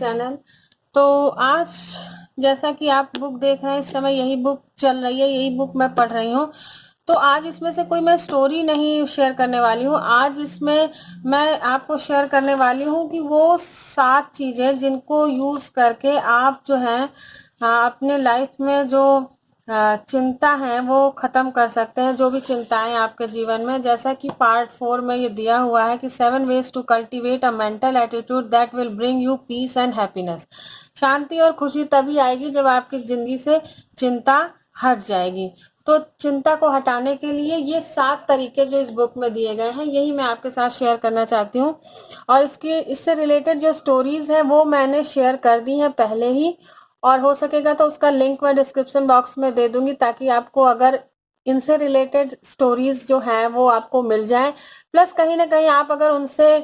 Channel. तो आज जैसा कि आप बुक देख रहे हैं, इस समय यही बुक चल रही है, यही बुक मैं पढ़ रही हूँ। तो आज इसमें से कोई मैं स्टोरी नहीं शेयर करने वाली हूँ। आज इसमें मैं आपको शेयर करने वाली हूँ कि वो 7 चीज़ें जिनको यूज़ करके आप जो है अपने लाइफ में जो चिंता है वो खत्म कर सकते हैं, जो भी चिंताएं आपके जीवन में। जैसा कि पार्ट 4 में ये दिया हुआ है कि 7 ways to cultivate a mental attitude that will bring you peace and happiness. शांति और खुशी तभी आएगी जब आपकी जिंदगी से चिंता हट जाएगी। तो चिंता को हटाने के लिए ये 7 तरीके जो इस बुक में दिए गए हैं, यही मैं आपके साथ शेयर करना चाहती हूँ। और इससे रिलेटेड जो स्टोरीज हैं वो मैंने शेयर कर दी हैं पहले ही, और हो सकेगा तो उसका लिंक मैं डिस्क्रिप्शन बॉक्स में दे दूंगी, ताकि आपको अगर इनसे रिलेटेड स्टोरीज जो हैं वो आपको मिल जाएं। प्लस कहीं ना कहीं आप अगर उनसे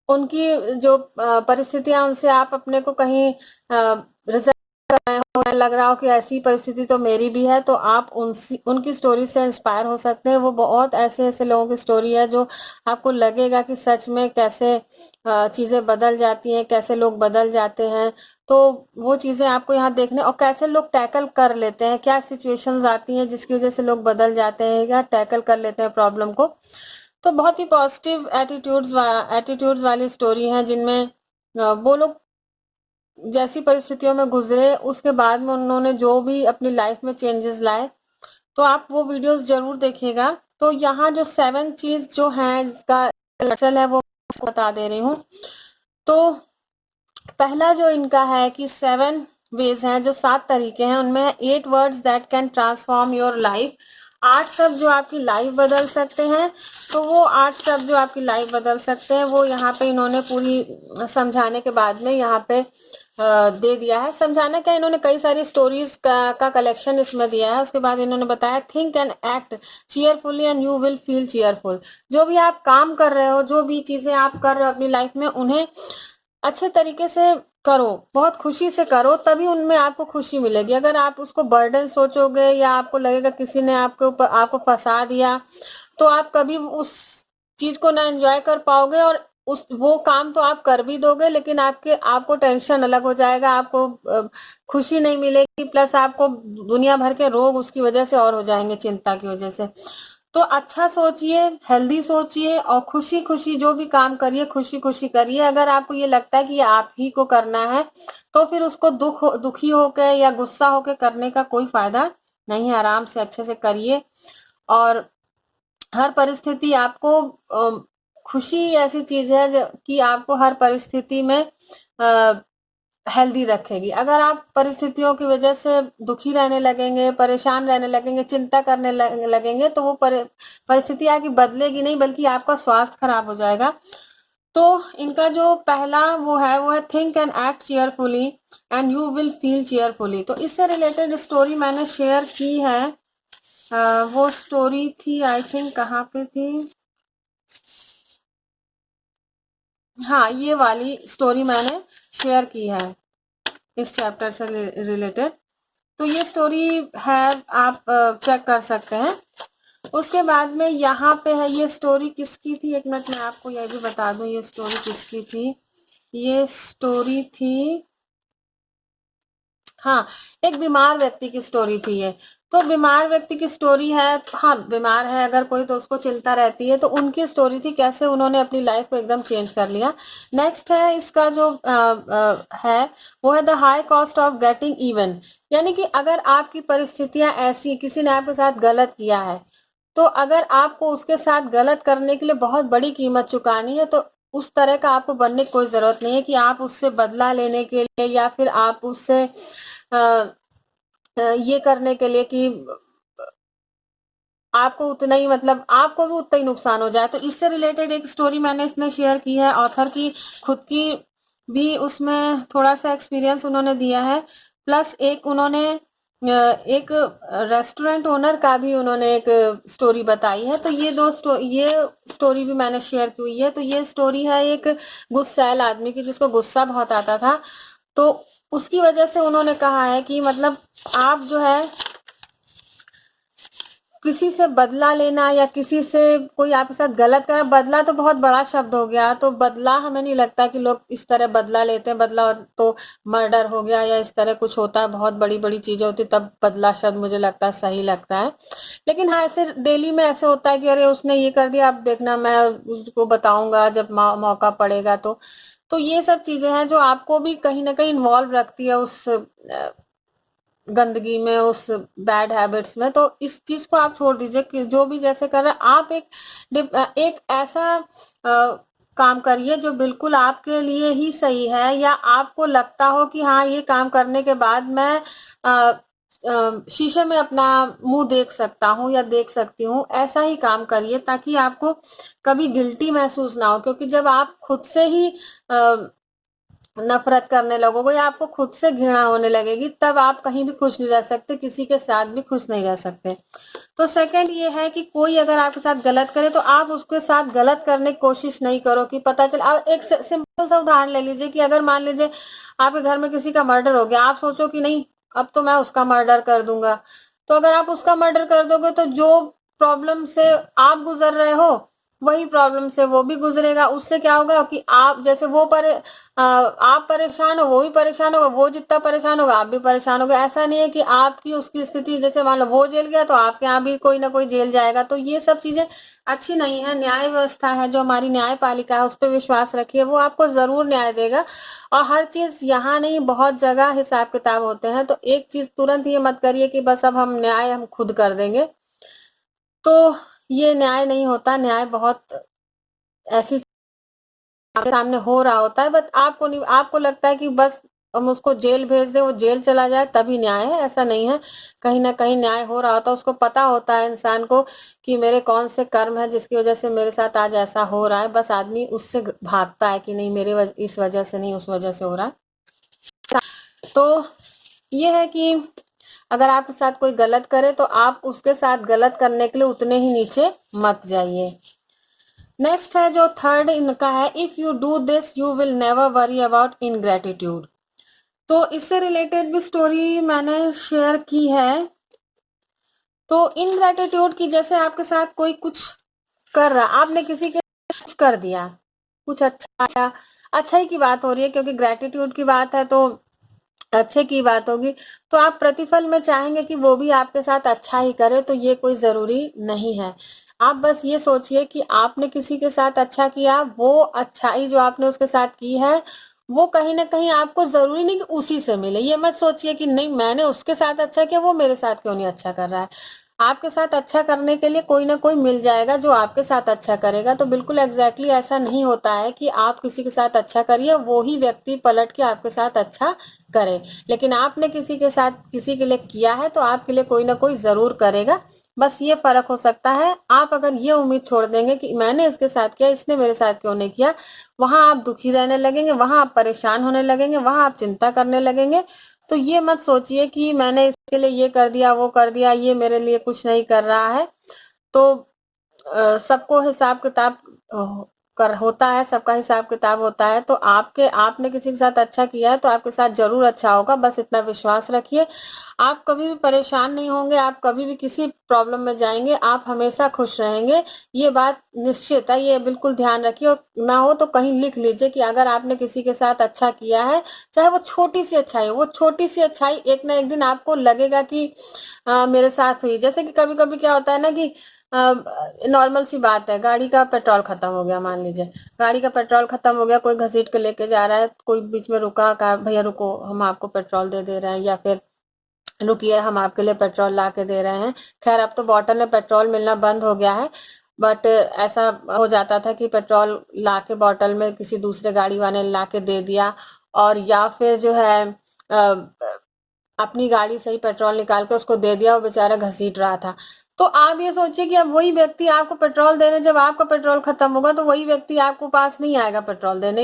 उनकी जो परिस्थितियां, उनसे आप अपने को कहीं रिजल्ट कर रहे हो, लग रहा हो कि ऐसी परिस्थिति तो मेरी भी है, तो आप उनकी स्टोरी से इंस्पायर हो सकते हैं। वो बहुत ऐसे ऐसे लोगों की स्टोरी है जो आपको लगेगा कि सच में कैसे चीजें बदल जाती हैं, कैसे लोग बदल जाते हैं। तो वो चीजें आपको यहाँ देखने, और कैसे लोग टैकल कर लेते हैं, क्या सिचुएशंस आती हैं जिसकी वजह से लोग बदल जाते हैं या टैकल कर लेते हैं प्रॉब्लम को। तो बहुत ही पॉजिटिव एटीट्यूड्स वाली स्टोरी है, जिनमें वो लोग जैसी परिस्थितियों में गुजरे, उसके बाद में उन्होंने जो भी अपनी लाइफ में चेंजेस लाए। तो आप वो वीडियोस जरूर देखिएगा। तो यहाँ जो 7 चीज जो है जिसका चल है वो बता दे रही हूँ। तो पहला जो इनका है कि 7 वेज हैं, जो 7 तरीके हैं, उनमें है 8 words that can transform your life. 8 शब्द जो आपकी लाइफ बदल सकते हैं। तो वो 8 शब्द जो आपकी लाइफ बदल सकते हैं वो यहाँ पे इन्होंने पूरी समझाने के बाद में यहाँ पे दे दिया है। समझाना क्या, इन्होंने कई सारी स्टोरीज का कलेक्शन इसमें दिया है। उसके बाद इन्होंने बताया think and act cheerfully and you will feel cheerful. जो भी आप काम कर रहे हो, जो भी चीजें आप कर रहे हो अपनी लाइफ में, उन्हें अच्छे तरीके से करो, बहुत खुशी से करो, तभी उनमें आपको खुशी मिलेगी। अगर आप उसको बर्डन सोचोगे या आपको लगेगा किसी ने आपके ऊपर आपको फंसा दिया, तो आप कभी उस चीज को ना एंजॉय कर पाओगे, और वो काम तो आप कर भी दोगे, लेकिन आपको टेंशन अलग हो जाएगा, आपको खुशी नहीं मिलेगी, प्लस आपको दुनिया भर के रोग उसकी वजह से और हो जाएंगे, चिंता की वजह से। तो अच्छा सोचिए, हेल्दी सोचिए, और खुशी खुशी जो भी काम करिए खुशी खुशी करिए। अगर आपको ये लगता है कि ये आप ही को करना है, तो फिर उसको दुखी होकर या गुस्सा होकर करने का कोई फायदा नहीं है। आराम से अच्छे से करिए, और हर परिस्थिति आपको खुशी ऐसी चीज है कि आपको हर परिस्थिति में हेल्दी रखेगी। अगर आप परिस्थितियों की वजह से दुखी रहने लगेंगे, परेशान रहने लगेंगे, चिंता करने लगेंगे, तो वो परिस्थिति आपकी बदलेगी नहीं, बल्कि आपका स्वास्थ्य खराब हो जाएगा। तो इनका जो पहला वो है think and act cheerfully and you will feel cheerfully. तो इससे रिलेटेड स्टोरी मैंने शेयर की है। वो स्टोरी थी, आई थिंक कहाँ पे थी, हाँ ये वाली स्टोरी मैंने शेयर की है इस चैप्टर से रिलेटेड। तो ये स्टोरी है, आप चेक कर सकते हैं। उसके बाद में यहाँ पे है, ये स्टोरी किसकी थी, एक मिनट मैं आपको ये भी बता दूं ये स्टोरी किसकी थी। ये स्टोरी थी, हाँ, एक बीमार व्यक्ति की स्टोरी थी ये। तो बीमार व्यक्ति की स्टोरी है, हाँ बीमार है अगर कोई तो उसको चिंता रहती है, तो उनकी स्टोरी थी कैसे उन्होंने अपनी लाइफ को एकदम चेंज कर लिया। नेक्स्ट है इसका जो है वो है the high cost of getting even. यानी कि अगर आपकी परिस्थितियां ऐसी, किसी ने आपके साथ गलत किया है, तो अगर आपको उसके साथ गलत करने के लिए बहुत बड़ी कीमत चुकानी है, तो उस तरह का आपको बनने की कोई जरूरत नहीं है कि आप उससे बदला लेने के लिए या फिर आप उससे ये करने के लिए कि आपको उतना ही, मतलब आपको भी उतना ही नुकसान हो जाए। तो इससे रिलेटेड एक स्टोरी मैंने इसमें शेयर की है। ऑथर की खुद की भी उसमें थोड़ा सा एक्सपीरियंस उन्होंने दिया है, प्लस एक उन्होंने एक रेस्टोरेंट ओनर का भी उन्होंने एक स्टोरी बताई है। तो ये ये स्टोरी भी मैंने शेयर की हुई है। तो ये स्टोरी है एक गुस्सैल आदमी की, जिसको गुस्सा बहुत आता था। तो उसकी वजह से उन्होंने कहा है कि मतलब आप जो है किसी से बदला लेना या किसी से कोई आपके साथ गलत कर, बदला तो बहुत बड़ा शब्द हो गया, तो बदला हमें नहीं लगता कि लोग इस तरह बदला लेते हैं। बदला तो मर्डर हो गया या इस तरह कुछ होता है, बहुत बड़ी बड़ी चीजें होती तब बदला शब्द मुझे लगता है सही लगता है। लेकिन हाँ, ऐसे डेली में ऐसे होता है कि अरे उसने ये कर दिया, अब देखना मैं उसको बताऊंगा जब मौका पड़ेगा। तो ये सब चीजें हैं जो आपको भी कहीं ना कहीं इन्वॉल्व रखती है उस गंदगी में, उस बैड हैबिट्स में। तो इस चीज को आप छोड़ दीजिए कि जो भी जैसे कर रहे हैं आप एक ऐसा काम करिए जो बिल्कुल आपके लिए ही सही है, या आपको लगता हो कि हाँ ये काम करने के बाद मैं शीशे में अपना मुंह देख सकता हूँ या देख सकती हूँ, ऐसा ही काम करिए ताकि आपको कभी गिल्टी महसूस ना हो। क्योंकि जब आप खुद से ही नफरत करने लगोगे या आपको खुद से घृणा होने लगेगी, तब आप कहीं भी खुश नहीं रह सकते, किसी के साथ भी खुश नहीं रह सकते। तो सेकंड ये है कि कोई अगर आपके साथ गलत करे तो आप उसके साथ गलत करने की कोशिश नहीं करो कि पता चले। एक सिंपल सा उदाहरण ले लीजिए कि अगर मान लीजिए आपके घर में किसी का मर्डर हो गया, आप सोचो कि नहीं अब तो मैं उसका मर्डर कर दूंगा। तो अगर आप उसका मर्डर कर दोगे तो जो प्रॉब्लम से आप गुजर रहे हो वही प्रॉब्लम से वो भी गुजरेगा। उससे क्या होगा कि आप जैसे आप परेशान हो वो भी परेशान होगा, वो जितना परेशान होगा आप भी परेशान होगा। ऐसा नहीं है कि आपकी उसकी स्थिति जैसे मान लो वो जेल गया तो आपके यहाँ भी कोई ना कोई जेल जाएगा। तो ये सब चीजें अच्छी नहीं है। न्याय व्यवस्था है जो हमारी न्यायपालिका है, उस पर विश्वास रखिए, वो आपको जरूर न्याय देगा। और हर चीज यहाँ नहीं, बहुत जगह हिसाब किताब होते हैं। तो एक चीज तुरंत ये मत करिए कि बस अब हम खुद कर देंगे, तो ये न्याय नहीं होता। न्याय बहुत ऐसी आपके सामने हो रहा होता है, बट आपको नहीं, आपको लगता है कि बस हम उसको जेल भेज दे, वो जेल चला जाए तभी न्याय है। ऐसा नहीं है, कहीं ना कहीं न्याय हो रहा होता है। उसको पता होता है इंसान को कि मेरे कौन से कर्म है जिसकी वजह से मेरे साथ आज ऐसा हो रहा है। बस आदमी उससे भागता है कि नहीं इस वजह से नहीं, उस वजह से हो रहा है। तो ये है कि अगर आपके साथ कोई गलत करे तो आप उसके साथ गलत करने के लिए उतने ही नीचे मत जाइए। नेक्स्ट है जो थर्ड इनका है, if you do this you will never worry about ingratitude. तो इससे रिलेटेड भी स्टोरी मैंने शेयर की है। तो इनग्रेटिट्यूड की, जैसे आपके साथ कोई कुछ कर रहा, आपने किसी के कुछ कर दिया, कुछ अच्छा आया, अच्छाई की बात हो रही है क्योंकि ग्रेटिट्यूड की बात है तो अच्छे की बात होगी, तो आप प्रतिफल में चाहेंगे कि वो भी आपके साथ अच्छा ही करे। तो ये कोई जरूरी नहीं है। आप बस ये सोचिए कि आपने किसी के साथ अच्छा किया, वो अच्छाई जो आपने उसके साथ की है वो कहीं ना कहीं आपको जरूरी नहीं कि उसी से मिले। ये मत सोचिए कि नहीं मैंने उसके साथ अच्छा किया, वो मेरे साथ क्यों नहीं अच्छा कर रहा है। आपके साथ अच्छा करने के लिए कोई ना कोई मिल जाएगा जो आपके साथ अच्छा करेगा। तो बिल्कुल एग्जैक्टली ऐसा नहीं होता है कि आप किसी के साथ अच्छा करिए वो ही व्यक्ति पलट के आपके साथ अच्छा करे। लेकिन आपने किसी के साथ किसी के लिए किया है तो आपके लिए कोई ना कोई जरूर करेगा। बस ये फर्क हो सकता है, आप अगर ये उम्मीद छोड़ देंगे कि मैंने इसके साथ किया इसने मेरे साथ क्यों नहीं किया, वहां आप दुखी रहने लगेंगे, वहां आप परेशान होने लगेंगे, वहां आप चिंता करने लगेंगे। तो ये मत सोचिए कि मैंने इसके लिए ये कर दिया वो कर दिया, ये मेरे लिए कुछ नहीं कर रहा है। तो सबको हिसाब किताब कर होता है, सबका हिसाब किताब होता है। तो आपने किसी के साथ अच्छा किया है तो आपके साथ जरूर अच्छा होगा, बस इतना विश्वास रखिए। आप कभी भी परेशान नहीं होंगे, आप कभी भी किसी प्रॉब्लम में जाएंगे, आप हमेशा खुश रहेंगे। ये बात निश्चित है, ये बिल्कुल ध्यान रखिए। और ना हो तो कहीं लिख लीजिए कि अगर आपने किसी के साथ अच्छा किया है, चाहे वो छोटी सी अच्छाई हो, वो छोटी सी अच्छाई एक ना एक दिन आपको लगेगा कि मेरे साथ हुई। जैसे कि कभी कभी क्या होता है ना कि नॉर्मल सी बात है, गाड़ी का पेट्रोल खत्म हो गया, मान लीजिए गाड़ी का पेट्रोल खत्म हो गया, कोई घसीट के लेके जा रहा है, कोई बीच में रुका, कहा भैया रुको हम आपको पेट्रोल दे रहे हैं, या फिर रुकिए हम आपके लिए पेट्रोल ला के दे रहे हैं। खैर अब तो बॉटल में पेट्रोल मिलना बंद हो गया है, बट ऐसा हो जाता था कि पेट्रोल ला के बॉटल में किसी दूसरे गाड़ी वाले ने ला के दे दिया, और या फिर जो है अपनी गाड़ी से ही पेट्रोल निकाल के उसको दे दिया, वो बेचारा घसीट रहा था। तो आप ये सोचिए कि अब वही व्यक्ति आपको पेट्रोल देने, जब आपका पेट्रोल खत्म होगा तो वही व्यक्ति आपको पास नहीं आएगा पेट्रोल देने।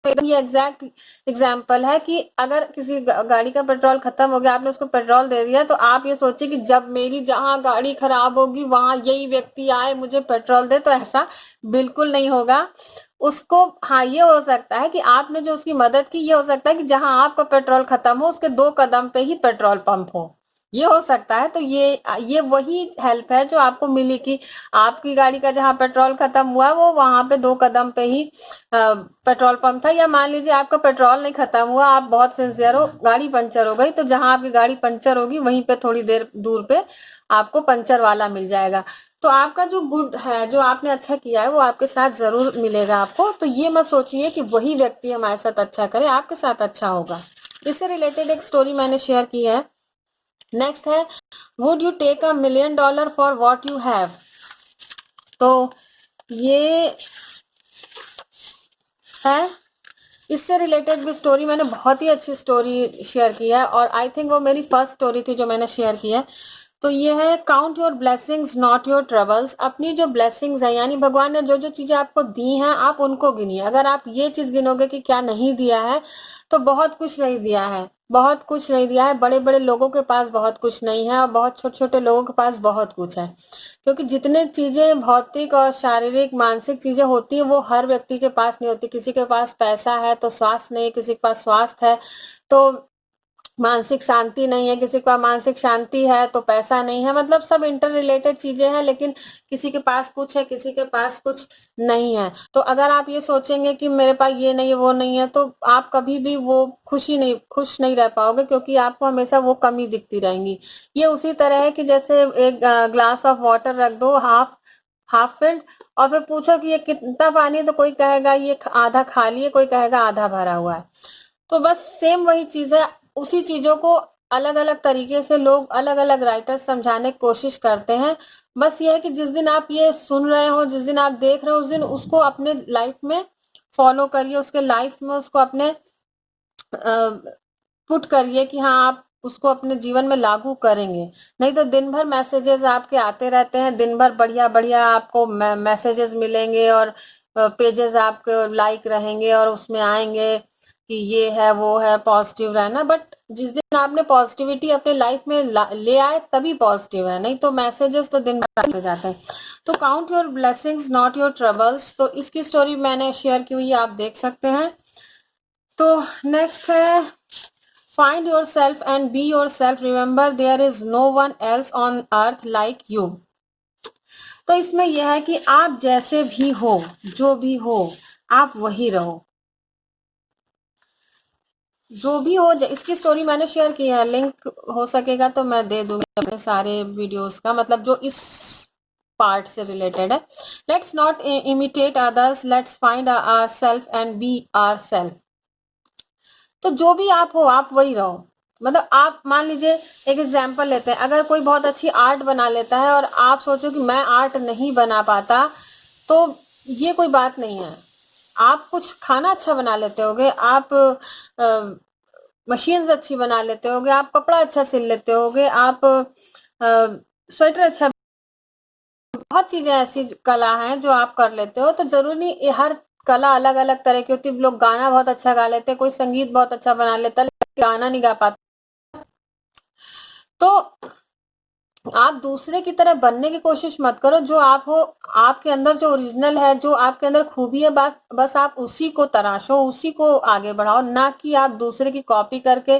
ये एग्जैक्ट एग्जाम्पल है कि अगर किसी गाड़ी का पेट्रोल खत्म हो गया, आपने उसको पेट्रोल दे दिया, तो आप ये सोचिए कि जब मेरी जहां गाड़ी खराब होगी वहां यही व्यक्ति आए मुझे पेट्रोल दे, तो ऐसा बिल्कुल नहीं होगा। उसको हाँ ये हो सकता है कि आपने जो उसकी मदद की, ये हो सकता है कि जहां आपका पेट्रोल खत्म हो उसके 2 कदम पे ही पेट्रोल पंप हो, ये हो सकता है। तो ये वही हेल्प है जो आपको मिली कि आपकी गाड़ी का जहाँ पेट्रोल खत्म हुआ वो वहां पे 2 कदम पे ही पेट्रोल पंप था। या मान लीजिए आपका पेट्रोल नहीं खत्म हुआ, आप बहुत सिंसियर हो, गाड़ी पंचर हो गई, तो जहां आपकी गाड़ी पंचर होगी वहीं पे थोड़ी देर दूर पे आपको पंचर वाला मिल जाएगा। तो आपका जो गुड है, जो आपने अच्छा किया है, वो आपके साथ जरूर मिलेगा आपको। तो ये मत सोचिए कि वही व्यक्ति हमारे साथ अच्छा करे, आपके साथ अच्छा होगा। इससे रिलेटेड एक स्टोरी मैंने शेयर की है। नेक्स्ट है, would you take $1 million for what you have. तो ये है, इससे रिलेटेड भी स्टोरी मैंने बहुत ही अच्छी स्टोरी शेयर की है, और आई थिंक वो मेरी फर्स्ट स्टोरी थी जो मैंने शेयर की है। तो ये है, count your blessings not your troubles. अपनी जो ब्लेसिंग्स है, यानी भगवान ने जो जो चीजें आपको दी हैं, आप उनको गिनिए। अगर आप ये चीज गिनोगे कि क्या नहीं दिया है, तो बहुत कुछ नहीं दिया है, बहुत कुछ नहीं दिया है। बड़े बड़े लोगों के पास बहुत कुछ नहीं है, और बहुत छोटे छोटे लोगों के पास बहुत कुछ है। क्योंकि जितने चीजें भौतिक और शारीरिक मानसिक चीजें होती है, वो हर व्यक्ति के पास नहीं होती। किसी के पास पैसा है तो स्वास्थ्य नहीं, किसी के पास स्वास्थ्य है तो मानसिक शांति नहीं है, किसी के पास मानसिक शांति है तो पैसा नहीं है। मतलब सब इंटर रिलेटेड चीजें हैं, लेकिन किसी के पास कुछ है, किसी के पास कुछ नहीं है। तो अगर आप ये सोचेंगे कि मेरे पास ये नहीं है, वो नहीं है, तो आप कभी भी वो खुश नहीं रह पाओगे, क्योंकि आपको हमेशा वो कमी दिखती रहेंगी। ये उसी तरह है कि जैसे एक ग्लास ऑफ वाटर रख दो, हाफ हाफ फिल्ड, और फिर पूछो कि ये कितना पानी है, तो कोई कहेगा ये आधा खाली है, कोई कहेगा आधा भरा हुआ है। तो बस सेम वही चीज है। उसी चीजों को अलग अलग तरीके से लोग, अलग अलग राइटर्स समझाने की कोशिश करते हैं। बस ये है कि जिस दिन आप ये सुन रहे हो, जिस दिन आप देख रहे हो, उस दिन उसको अपने लाइफ में फॉलो करिए, उसके लाइफ में उसको अपने पुट करिए कि हाँ, आप उसको अपने जीवन में लागू करेंगे। नहीं तो दिन भर मैसेजेस आपके आते रहते हैं, दिन भर बढ़िया बढ़िया आपको मैसेजेस मिलेंगे, और पेजेस आपके लाइक रहेंगे, और उसमें आएंगे कि ये है वो है, पॉजिटिव रहना। बट जिस दिन आपने पॉजिटिविटी अपने लाइफ में ले आए, तभी पॉजिटिव है, नहीं तो मैसेजेस तो दिन भर आते जाते हैं। तो count your blessings not your troubles. तो इसकी स्टोरी मैंने शेयर की हुई है, आप देख सकते हैं। तो नेक्स्ट है, find yourself and be yourself, remember there is no one else on earth like you. तो इसमें यह है कि आप जैसे भी हो, जो भी हो, आप वही रहो, जो भी हो। इसकी स्टोरी मैंने शेयर की है, लिंक हो सकेगा तो मैं दे दूंगी अपने सारे वीडियोस का, मतलब जो इस पार्ट से रिलेटेड है। Let's not imitate others, let's find our self and be our self. तो जो भी आप हो, आप वही रहो। मतलब आप मान लीजिए, एक एग्जांपल लेते हैं, अगर कोई बहुत अच्छी आर्ट बना लेता है और आप सोचो कि मैं आर्ट नहीं बना पाता, तो ये कोई बात नहीं है। आप कुछ खाना अच्छा बना लेते होगे, आप मशीन्स अच्छी बना लेते होगे, आप कपड़ा अच्छा सिल लेते होगे, आप स्वेटर अच्छा, बहुत चीजें ऐसी कला हैं जो आप कर लेते हो। तो जरूरी नहीं, हर कला अलग अलग तरह की होती है। लोग गाना बहुत अच्छा गा लेते हैं, कोई संगीत बहुत अच्छा बना लेता है, लेकिन गाना नहीं गा पाता। तो आप दूसरे की तरह बनने की कोशिश मत करो। जो आप हो, आपके अंदर जो ओरिजिनल है, जो आपके अंदर खूबी है, बस आप उसी को तराशो, उसी को आगे बढ़ाओ, ना कि आप दूसरे की कॉपी करके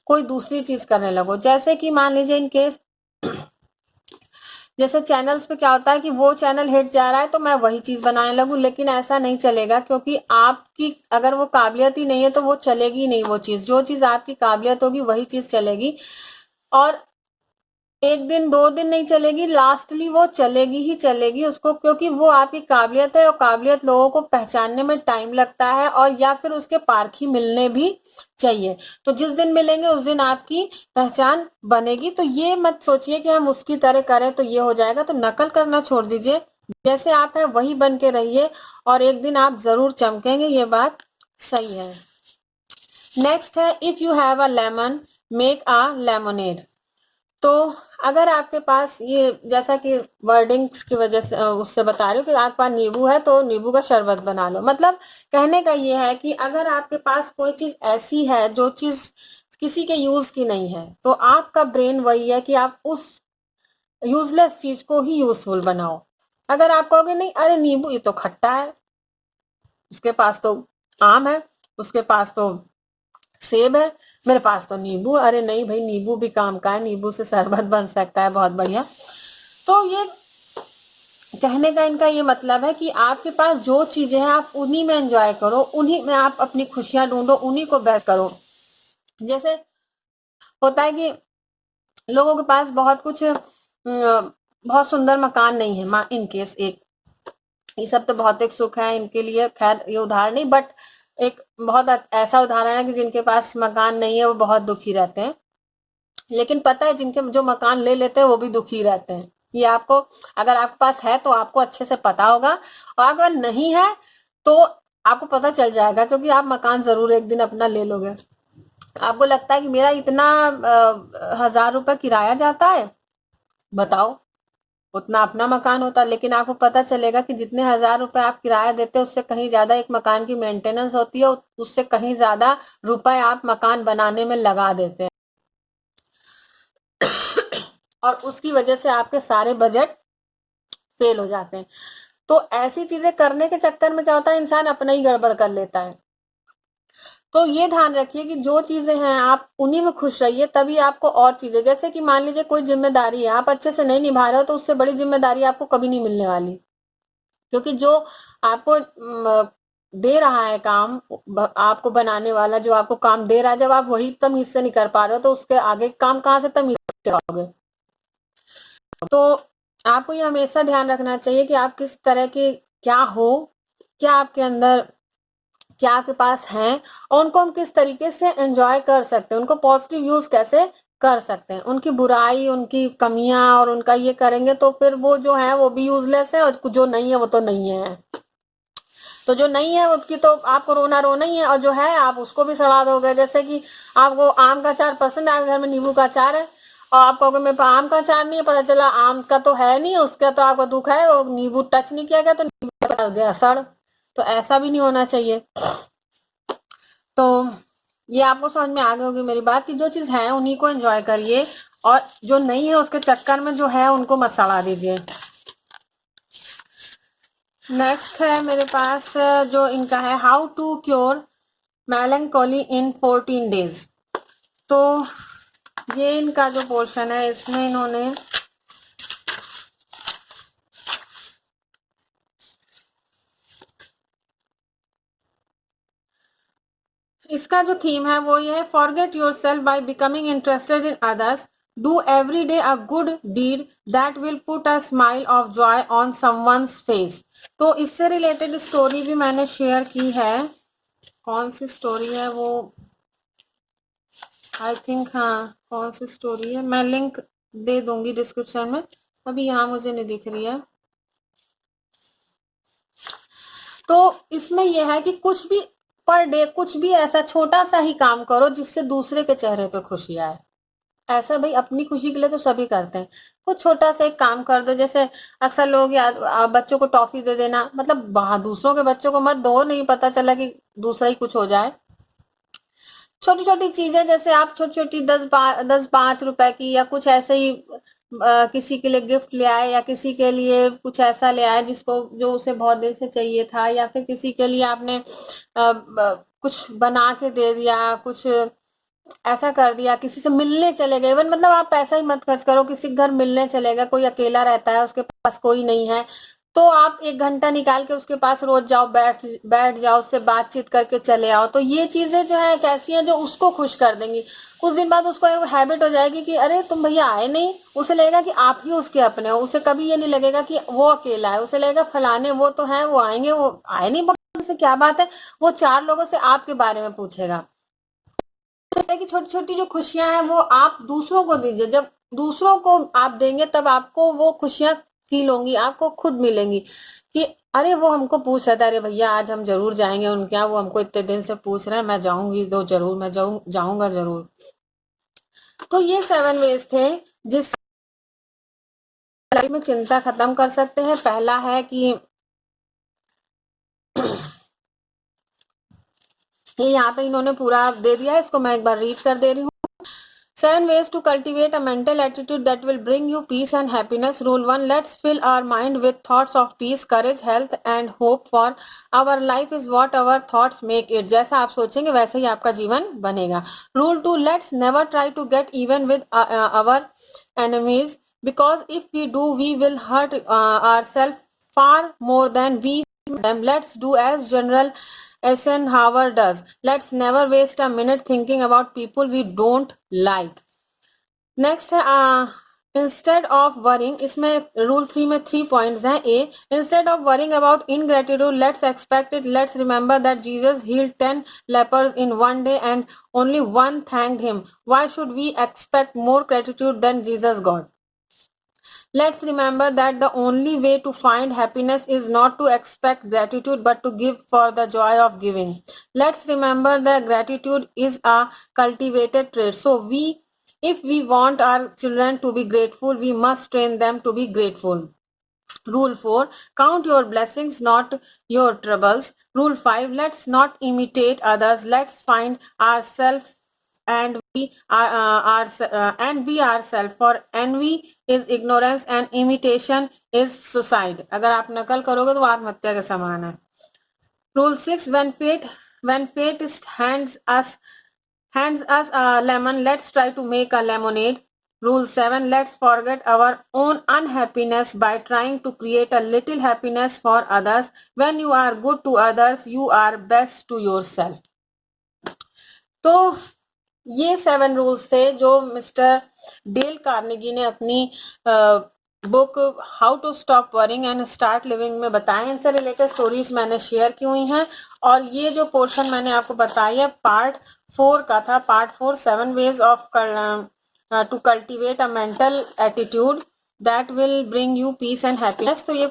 कोई दूसरी चीज करने लगो। जैसे कि मान लीजिए इन केस, जैसे चैनल्स पे क्या होता है कि वो चैनल हिट जा रहा है तो मैं वही चीज बनाने लगूं, लेकिन ऐसा नहीं चलेगा, क्योंकि आपकी अगर वो काबिलियत ही नहीं है तो वो चलेगी नहीं। वो चीज, जो चीज आपकी काबिलियत होगी वही चीज चलेगी, और एक दिन दो दिन नहीं चलेगी, लास्टली वो चलेगी ही चलेगी उसको, क्योंकि वो आपकी काबिलियत है, और काबिलियत लोगों को पहचानने में टाइम लगता है, और या फिर उसके पारखी मिलने भी चाहिए। तो जिस दिन मिलेंगे उस दिन आपकी पहचान बनेगी। तो ये मत सोचिए कि हम उसकी तरह करें तो ये हो जाएगा। तो नकल करना छोड़ दीजिए, जैसे आप हैं वही बन के रहिए, और एक दिन आप जरूर चमकेंगे, ये बात सही है। नेक्स्ट है, if you have a lemon make a lemonade. तो अगर आपके पास ये, जैसा कि वर्डिंग्स की वजह से उससे बता रही हूँ कि आपके पास नींबू है तो नींबू का शरबत बना लो। मतलब कहने का ये है कि अगर आपके पास कोई चीज ऐसी है जो चीज किसी के यूज की नहीं है, तो आपका ब्रेन वही है कि आप उस यूजलेस चीज को ही यूजफुल बनाओ। अगर आप कहोगे नहीं, अरे नींबू ये तो खट्टा है, उसके पास तो आम है, उसके पास तो सेब है, मेरे पास तो नींबू, अरे नहीं भाई नींबू भी काम का है, नींबू से शरबत बन सकता है, बहुत बढ़िया। तो ये कहने का इनका ये मतलब है कि आपके पास जो चीजें हैं आप उन्हीं में एंजॉय करो, उन्हीं में आप अपनी खुशियां ढूंढो, उन्हीं को बेस्ट करो। जैसे होता है कि लोगों के पास बहुत कुछ बहुत सुंदर मकान नहीं है, इन केस एक, ये सब तो भौतिक सुख है इनके लिए, खैर ये उदाहरण नहीं, बट एक बहुत ऐसा उदाहरण है कि जिनके पास मकान नहीं है वो बहुत दुखी रहते हैं, लेकिन पता है जिनके जो मकान ले लेते हैं वो भी दुखी रहते हैं। ये आपको, अगर आपके पास है तो आपको अच्छे से पता होगा, और अगर नहीं है तो आपको पता चल जाएगा, क्योंकि आप मकान जरूर एक दिन अपना ले लोगे। आपको लगता है कि मेरा इतना 1,000 रुपए किराया जाता है, बताओ, उतना अपना मकान होता, लेकिन आपको पता चलेगा कि जितने 1,000 रुपए आप किराया देते हैं उससे कहीं ज्यादा एक मकान की मेंटेनेंस होती है, उससे कहीं ज्यादा रुपए आप मकान बनाने में लगा देते हैं, और उसकी वजह से आपके सारे बजट फेल हो जाते हैं। तो ऐसी चीजें करने के चक्कर में क्या होता है, इंसान अपना ही गड़बड़ कर लेता है। तो ये ध्यान रखिए कि जो चीजें हैं आप उन्हीं में खुश रहिए, तभी आपको और चीजें, जैसे कि मान लीजिए कोई जिम्मेदारी है आप अच्छे से नहीं निभा रहे हो, तो उससे बड़ी जिम्मेदारी आपको कभी नहीं मिलने वाली, क्योंकि जो आपको दे रहा है काम, आपको बनाने वाला जो आपको काम दे रहा है, जब आप वही तमीज से नहीं कर पा रहे हो तो उसके आगे काम कहाँ से तमीज से करोगे। तो आपको ये हमेशा ध्यान रखना चाहिए कि आप किस तरह के क्या हो, क्या आपके अंदर, क्या आपके पास हैं, और उनको हम किस तरीके से एंजॉय कर सकते हैं, उनको पॉजिटिव यूज कैसे कर सकते हैं। उनकी बुराई, उनकी कमियां और उनका ये करेंगे तो फिर वो जो है वो भी यूजलेस है, और जो नहीं है वो तो नहीं है। तो जो नहीं है उसकी तो आपको रोना रोना ही है, और जो है आप उसको भी सड़ा दोगे। जैसे कि आपको आम का अचार पसंद है, घर में नींबू का अचार है, और आप कहोगे मेरे पास आम का अचार नहीं है, पता चला आम का तो है नहीं, उसका तो आपका दुख है, वो नींबू टच नहीं किया गया तो नींबू का गया सड़। तो ऐसा भी नहीं होना चाहिए। तो ये आपको समझ में आ गई होगी मेरी बात, कि जो चीज है उन्हीं को एंजॉय करिए, और जो नहीं है उसके चक्कर में जो है उनको मत सड़ा दीजिए। नेक्स्ट है मेरे पास जो इनका है, how to cure melancholy in 14 days. तो ये इनका जो पोर्शन है इसमें इन्होंने इसका जो थीम है वो ये है, forget yourself by becoming interested in others, do every day a good deed that will put a smile of joy on someone's face. तो इससे रिलेटेड स्टोरी भी मैंने शेयर की है। कौन सी स्टोरी है वो, आई थिंक, हाँ कौन सी स्टोरी है, मैं लिंक दे दूंगी डिस्क्रिप्शन में, अभी यहाँ मुझे नहीं दिख रही है। तो इसमें यह है कि कुछ भी पर डे कुछ भी ऐसा छोटा सा ही काम करो जिससे दूसरे के चेहरे पे खुशी आए। ऐसा भाई अपनी खुशी के लिए तो सभी करते हैं, कुछ छोटा सा एक काम कर दो। जैसे अक्सर लोग याद बच्चों को टॉफी दे देना, मतलब वहां दूसरों के बच्चों को मत दो, नहीं पता चला कि दूसरा ही कुछ हो जाए। छोटी छोटी चीजें, जैसे आप छोटी छोटी 10-5 रुपए की या कुछ ऐसे ही किसी के लिए गिफ्ट ले आए, या किसी के लिए कुछ ऐसा ले आए जिसको जो उसे बहुत देर से चाहिए था, या फिर किसी के लिए आपने कुछ बना के दे दिया, कुछ ऐसा कर दिया, किसी से मिलने चले गए, इवन मतलब आप पैसा ही मत खर्च करो, किसी के घर मिलने चले गए, कोई अकेला रहता है उसके पास कोई नहीं है, तो आप 1 घंटा निकाल के उसके पास रोज जाओ, बैठ बैठ जाओ, उससे बातचीत करके चले आओ। तो ये चीजें जो है कैसी हैं, जो उसको खुश कर देंगी। कुछ दिन बाद उसको एक हैबिट हो जाएगी कि अरे तुम भैया आए नहीं, उसे लगेगा कि आप ही उसके अपने हो, उसे कभी ये नहीं लगेगा कि वो अकेला है, उसे लगेगा फलाने वो तो है, वो आएंगे, वो आए नहीं, से क्या बात है, वो 4 लोगों से आपके बारे में पूछेगा। तो इस तरह की छोटी छोटी जो खुशियां हैं वो आप दूसरों को दीजिए, जब दूसरों को आप देंगे तब आपको वो खुशियां फील होंगी, आपको खुद मिलेंगी कि अरे वो हमको पूछ रहा था, अरे भैया आज हम जरूर जाएंगे उनके यहाँ, वो हमको इतने दिन से पूछ रहे हैं, मैं जाऊंगी तो जरूर, मैं जाऊंगा जरूर। तो ये 7 वेज थे जिस लाइफ में चिंता खत्म कर सकते हैं। पहला है कि ये यहाँ पे इन्होंने पूरा दे दिया है, इसको मैं एक बार रीड कर दे रही हूँ। 7 ways to cultivate a mental attitude that will bring you peace and happiness. Rule 1, let's fill our mind with thoughts of peace, courage, health and hope, for our life is what our thoughts make it. जैसा आप सोचेंगे वैसे ही आपका जीवन बनेगा. Rule 2, let's never try to get even with our enemies, because if we do, we will hurt ourselves far more than we them. Let's do as General Eisenhower does. Let's never waste a minute thinking about people we don't like. Next है instead of worrying, इसमें rule 3 में 3 points हैं. A, instead of worrying about ingratitude, let's expect it. Let's remember that Jesus healed 10 lepers in one day and only one thanked him. Why should we expect more gratitude than Jesus God? Let's remember that the only way to find happiness is not to expect gratitude but to give for the joy of giving. Let's remember that gratitude is a cultivated trait. So if we want our children to be grateful, we must train them to be grateful. Rule 4, count your blessings, not your troubles. Rule 5, let's not imitate others. Let's find ourselves and be ourselves. For envy is ignorance and imitation is suicide. अगर आप नकल करोगे तो आत्महत्या के समान है. Rule 6, when fate hands us a lemon, let's try to make a lemonade. Rule 7, let's forget our own unhappiness by trying to create a little happiness for others. When you are good to others, you are best to yourself. तो ये 7 rules थे जो mister del Carnegie ने अपनी book how to stop worrying and start living में बताए. इनसे related stories मैंने शेयर की हुई हैं और ये जो पोर्शन मैंने आपको बताई है पार्ट 4 का था. Part 4, 7 ways of to cultivate a mental attitude that will bring you peace and happiness. तो ये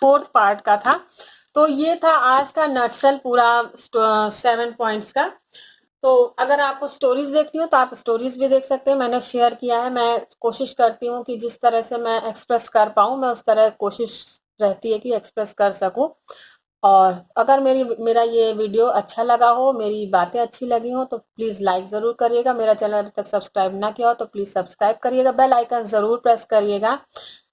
4th पार्ट का था. तो ये था आज का नटसेल पूरा 7 पॉइंट्स का. तो अगर आपको स्टोरीज देखनी हो तो आप स्टोरीज भी देख सकते हैं, मैंने शेयर किया है. मैं कोशिश करती हूँ कि जिस तरह से मैं एक्सप्रेस कर पाऊँ मैं उस तरह कोशिश रहती है कि एक्सप्रेस कर सकूँ. और अगर मेरा ये वीडियो अच्छा लगा हो, मेरी बातें अच्छी लगी हो तो प्लीज़ लाइक ज़रूर करिएगा. मेरा चैनल अभी तक सब्सक्राइब ना किया हो तो प्लीज़ सब्सक्राइब करिएगा. बेल आइकन ज़रूर प्रेस करिएगा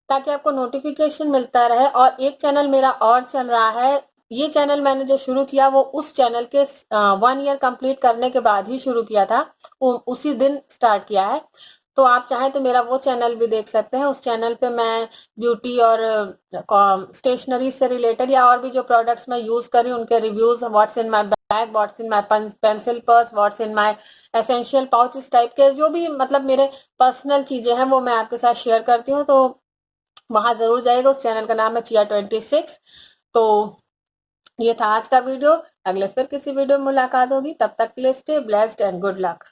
ताकि आपको नोटिफिकेशन मिलता रहे. और एक चैनल मेरा और चल रहा है. ये चैनल मैंने जो शुरू किया वो उस चैनल के 1 ईयर कंप्लीट करने के बाद ही शुरू किया था, उसी दिन स्टार्ट किया है. तो आप चाहें तो मेरा वो चैनल भी देख सकते हैं. उस चैनल पे मैं ब्यूटी और स्टेशनरी से रिलेटेड या और भी जो प्रोडक्ट्स मैं यूज कर रही हूँ उनके reviews, what's in my bag, what's in my pencil purse, what's in my essential pouch, इस टाइप के जो भी मतलब मेरे पर्सनल चीजें हैं वो मैं आपके साथ शेयर करती हूँ. तो वहां जरूर जाइएगा. उस चैनल का नाम है चिया 26. तो ये था आज का वीडियो. अगले फिर किसी वीडियो में मुलाकात होगी. तब तक के लिए stay blessed and good luck.